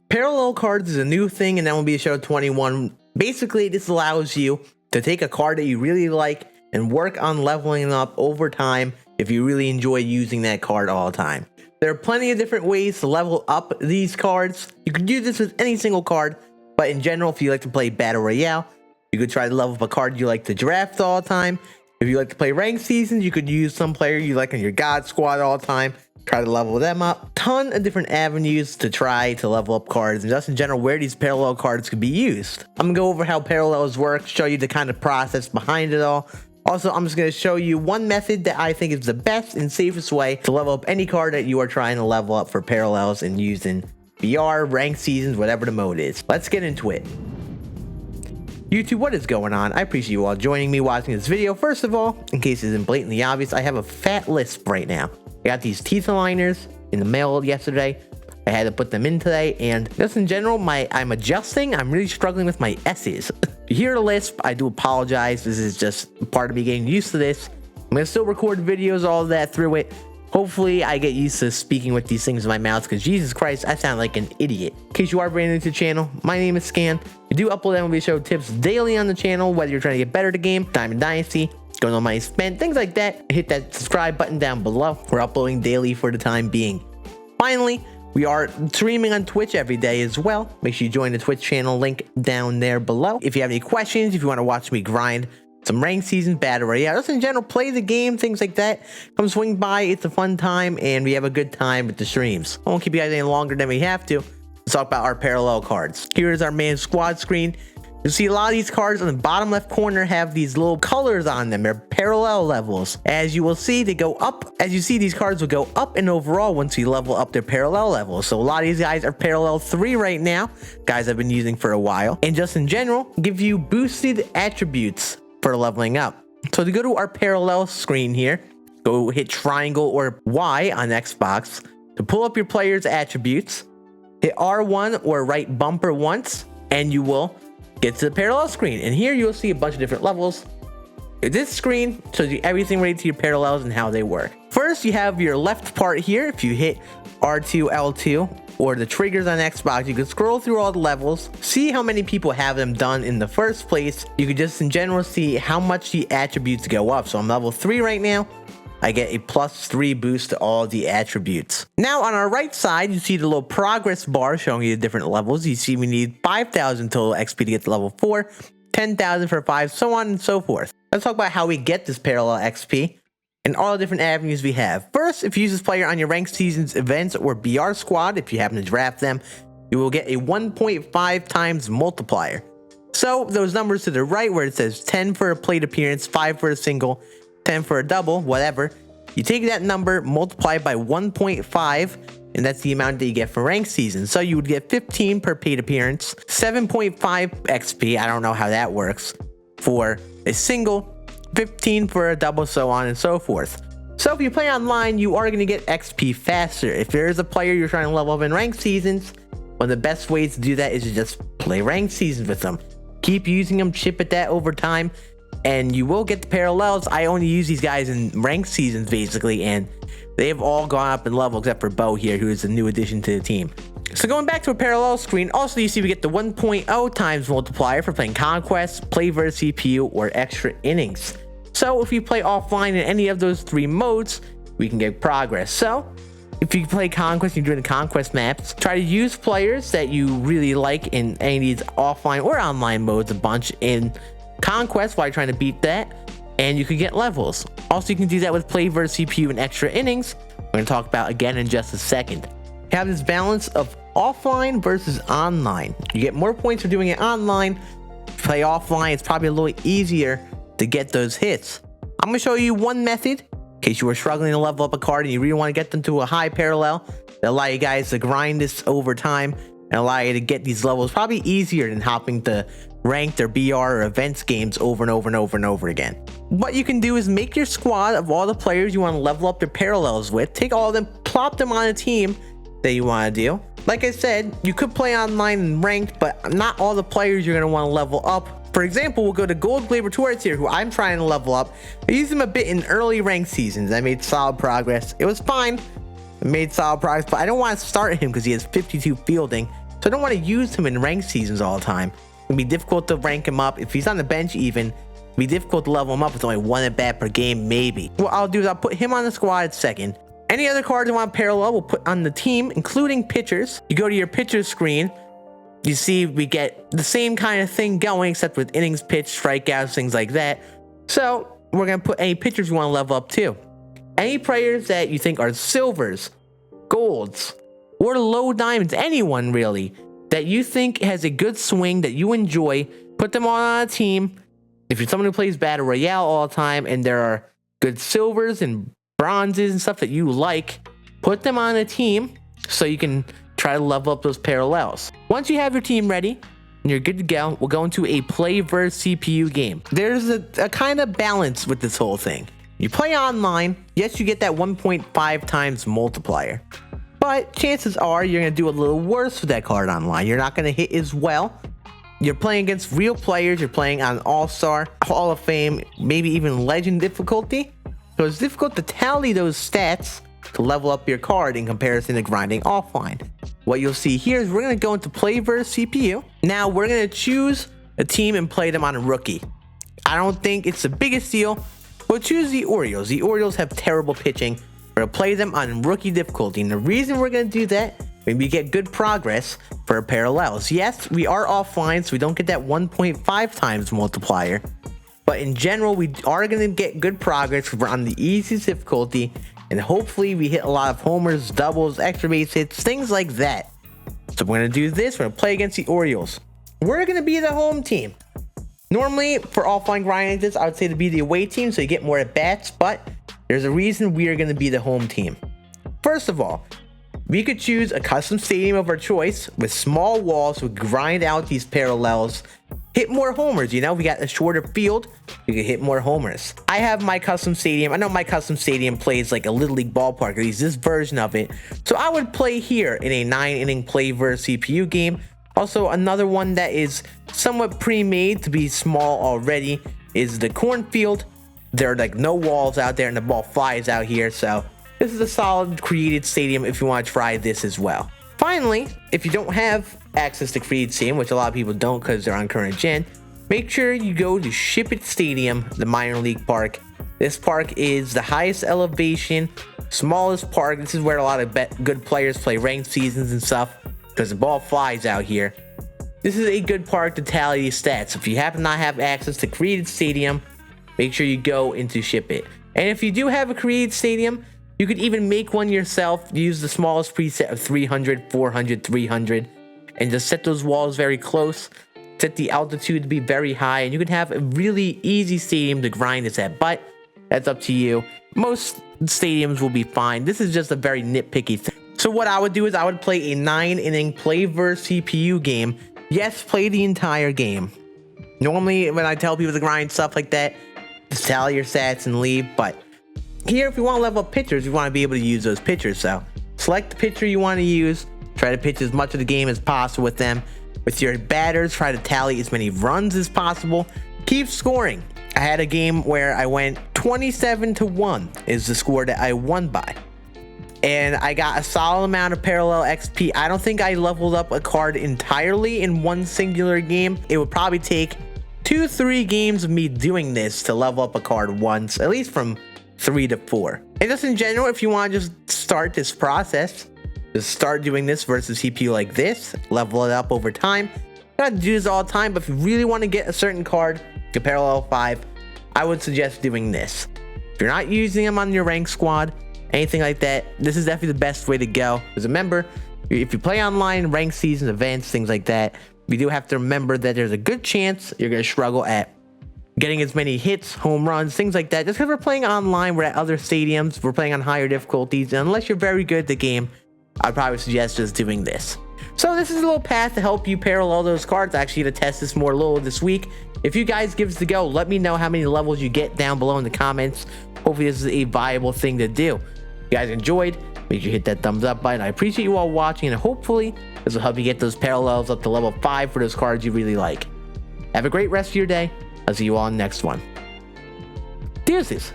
Parallel cards is a new thing in MLB The Show 21. Basically, this allows you to take a card that you really like and work on leveling it up over time if you really enjoy using that card all the time. There are plenty of different ways to level up these cards. You can do this with any single card, but in general, if you like to play Battle Royale, you could try to level up a card you like to draft all the time. If you like to play ranked seasons, you could use some player you like on your God squad all the time. Try to level them up. Ton of different avenues to try to level up cards, and just in general where these parallel cards could be used. I'm gonna go over how parallels work, show you the kind of process behind it all. Also, I'm just going to show you one method that I think is the best and safest way to level up any card that you are trying to level up for parallels and using BR, ranked seasons, whatever the mode is. Let's get into it. YouTube, what is going on? I appreciate you all joining me watching this video. First of all, in case it isn't blatantly obvious, I have a fat lisp right now. I got these teeth aligners in the mail yesterday. I had to put them in today, and just in general, I'm adjusting. I'm really struggling with my S's. If you hear the lisp, I do apologize. This is just part of me getting used to this. I'm gonna still record videos, all of that through it. Hopefully, I get used to speaking with these things in my mouth, because Jesus Christ, I sound like an idiot. In case you are brand new to the channel, my name is Scann. We do upload MLB Show tips daily on the channel, whether you're trying to get better at the game, Diamond Dynasty, going on money spent, things like that. Hit that subscribe button down below. We're uploading daily for the time being. Finally, we are streaming on Twitch every day as well. Make sure you join the Twitch channel, link down there below. If you have any questions, if you want to watch me grind some ranked seasons, Battle Royale, just in general, play the game, things like that, come swing by. It's a fun time, and we have a good time with the streams. I won't keep you guys any longer than we have to. Let's talk about our parallel cards. Here is our main squad screen. You see a lot of these cards on the bottom left corner have these little colors on them. They're parallel levels. As you will see, they go up. As you see, these cards will go up in overall once you level up their parallel levels. So a lot of these guys are parallel 3 right now. Guys I've been using for a while. And just in general, give you boosted attributes for leveling up. So to go to our parallel screen here, go hit triangle or Y on Xbox to pull up your player's attributes. Hit R1 or right bumper once, and you will get to the parallel screen, and here you'll see a bunch of different levels. This screen shows you everything related to your parallels and how they work. First, you have your left part here. If you hit R2, L2, or the triggers on Xbox, you can scroll through all the levels, see how many people have them done in the first place. You can just in general see how much the attributes go up. So I'm level 3 right now. I get a +3 boost to all the attributes. Now on our right side, you see the little progress bar showing you the different levels. You see we need 5,000 total XP to get to level 4, 10,000 for 5, so on and so forth. Let's talk about how we get this parallel XP and all the different avenues we have. First, if you use this player on your ranked seasons events or BR squad, if you happen to draft them, you will get a 1.5 times multiplier. So those numbers to the right where it says 10 for a plate appearance, 5 for a single, 10 for a double, whatever, you take that number, multiply it by 1.5, and that's the amount that you get for ranked seasons. So you would get 15 per paid appearance, 7.5 XP, I don't know how that works, for a single, 15 for a double, so on and so forth. So if you play online, you are going to get XP faster. If there is a player you're trying to level up in ranked seasons, one of the best ways to do that is to just play ranked seasons with them. Keep using them, chip at that over time, and you will get the parallels. I only use these guys in ranked seasons basically, and they've all gone up in level except for Bo here, who is a new addition to the team. So going back to a parallel screen, also you see we get the 1.0 times multiplier for playing Conquest, play versus CPU, or extra innings. So if you play offline in any of those 3 modes, we can get progress. So if you play Conquest, you're doing the Conquest maps, try to use players that you really like in any of these offline or online modes a bunch in Conquest while you're trying to beat that, and you can get levels. Also, you can do that with play versus CPU and extra innings. We're going to talk about again in just a second. You have this balance of offline versus online. You get more points for doing it online. If you play offline, it's probably a little easier to get those hits. I'm going to show you one method in case you were struggling to level up a card and you really want to get them to a high parallel that allow you guys to grind this over time and allow you to get these levels probably easier than hopping to ranked or BR or events games over and over and over and over again. What you can do is make your squad of all the players you want to level up their parallels with, take all of them, plop them on a team that you want to do. Like I said, you could play online and ranked, but not all the players you're going to want to level up. For example, we'll go to Gold Glaber Torres here, who I'm trying to level up. I used him a bit in early ranked seasons. I made solid progress. It was fine. I made solid progress, but I don't want to start him because he has 52 fielding so I don't want to use him in ranked seasons all the time. It'll be difficult to rank him up. If he's on the bench even, it'll be difficult to level him up with only 1 at bat per game, maybe. What I'll do is I'll put him on the squad at second. Any other cards I want to parallel, we'll put on the team, including pitchers. You go to your pitchers screen, you see we get the same kind of thing going, except with innings pitched, strikeouts, things like that. So we're going to put any pitchers you want to level up too. Any players that you think are silvers, golds, or low diamonds, anyone really, that you think has a good swing that you enjoy, put them on a team. If you're someone who plays Battle Royale all the time and there are good silvers and bronzes and stuff that you like, put them on a team so you can try to level up those parallels. Once you have your team ready and you're good to go, we'll go into a play versus CPU game. There's a kind of balance with this whole thing. You play online, yes, you get that 1.5 times multiplier, but chances are you're going to do a little worse with that card online. You're not going to hit as well. You're playing against real players. You're playing on All-Star, Hall of Fame, maybe even Legend difficulty. So it's difficult to tally those stats to level up your card in comparison to grinding offline. What you'll see here is we're going to go into play versus CPU. Now we're going to choose a team and play them on a rookie. I don't think it's the biggest deal. We'll choose the Orioles. The Orioles have terrible pitching. We're going to play them on rookie difficulty. And the reason we're going to do that, maybe we get good progress for parallels. Yes, we are offline, so we don't get that 1.5 times multiplier. But in general, we are going to get good progress. We're on the easiest difficulty. And hopefully we hit a lot of homers, doubles, extra base hits, things like that. So we're going to do this. We're going to play against the Orioles. We're going to be the home team. Normally, for offline grinding this, I would say to be the away team so you get more at-bats, but there's a reason we are going to be the home team. First of all, we could choose a custom stadium of our choice with small walls to grind out these parallels, hit more homers. You know, we got a shorter field, you can hit more homers. I have my custom stadium. I know my custom stadium plays like a Little League ballpark, at least this version of it. So I would play here in a 9-inning play versus CPU game. Also, another one that is somewhat pre-made to be small already is the cornfield. There are like no walls out there and the ball flies out here. So this is a solid created stadium if you want to try this as well. Finally, if you don't have access to created stadium, which a lot of people don't because they're on current gen, make sure you go to Ship It Stadium, the minor league park. This park is the highest elevation, smallest park. This is where a lot of good players play ranked seasons and stuff because the ball flies out here. This is a good park to tally these stats. If you happen to not have access to created stadium, make sure you go into Ship It. And if you do have a created stadium, you could even make one yourself. Use the smallest preset of 300, 400, 300, and just set those walls very close. Set the altitude to be very high, and you can have a really easy stadium to grind this at, but that's up to you. Most stadiums will be fine. This is just a very nitpicky thing. So what I would do is I would play a 9-inning play versus CPU game. Yes, play the entire game. Normally, when I tell people to grind stuff like that, just tally your stats and leave, but here, if you want to level up pitchers, you want to be able to use those pitchers. So select the pitcher you want to use. Try to pitch as much of the game as possible with them. With your batters, try to tally as many runs as possible. Keep scoring. I had a game where I went 27-1 is the score that I won by. And I got a solid amount of parallel XP. I don't think I leveled up a card entirely in one singular game. It would probably take 2-3 games of me doing this to level up a card once, at least from 3 to 4. And just in general, if you want to just start this process, just start doing this versus CPU like this, level it up over time. You don't have to do this all the time, but if you really want to get a certain card to parallel 5, I would suggest doing this. If you're not using them on your rank squad, anything like that, this is definitely the best way to go. Because remember, if you play online, ranked seasons, events, things like that, you do have to remember that there's a good chance you're going to struggle at getting as many hits, home runs, things like that. Just because we're playing online, we're at other stadiums, we're playing on higher difficulties, and unless you're very good at the game, I'd probably suggest just doing this. So this is a little path to help you parallel those cards. Actually, to test this more a little this week. If you guys give this a go, let me know how many levels you get down below in the comments. Hopefully this is a viable thing to do. If you guys enjoyed, make sure you hit that thumbs up button. I appreciate you all watching, and hopefully this will help you get those parallels up to level 5 for those cards you really like. Have a great rest of your day. I'll see you all in the next one. Deuces.